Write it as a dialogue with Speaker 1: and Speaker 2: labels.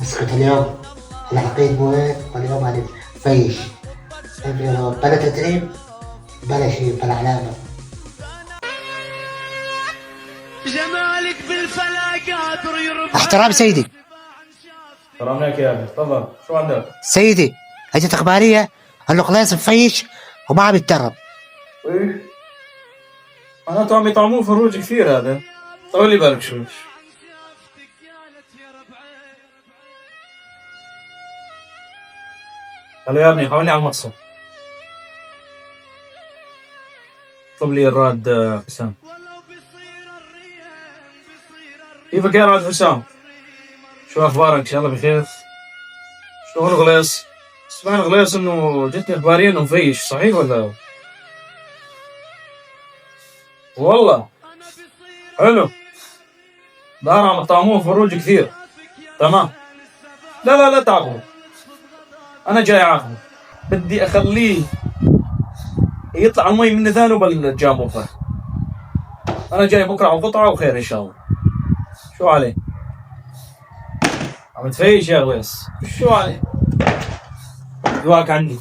Speaker 1: اسكت اليوم. العقيد مو هيك، واليوم هذه فيش. بلا تدريب بلا شيء بلا علامة.
Speaker 2: جمالك بالفلا قادر يربح.
Speaker 3: احترام سيدي.
Speaker 4: حرام عليك يا اخي، تفضل شو عندك؟
Speaker 3: سيدي اجت اخباريه انه قليص مفيش وما عم يتدرب.
Speaker 4: ايه معناته عم يطعموه فروج كثير هذا. طول لي بالك شوي. هلا يا ابني حولني على المقصد. اطلب لي الراد حسام. كيفك يا راد حسام؟ شو اخبارك؟ ان شاء الله بخير. شلون غليص؟ سمعنا غليص انه جتني اخباريه انه مفيش، صحيح ولا؟ والله حلو. دار عم طعموه فروج كثير. تمام. لا تعاقبه. انا جاي اعاقبه. بدي اخليه يطلع المي من نذانه بالجاموفه. انا جاي بكره على القطعه وخير ان شاء الله. شو عليه؟ عم تفيش يا غويس. شو عليه؟ دواك عندي.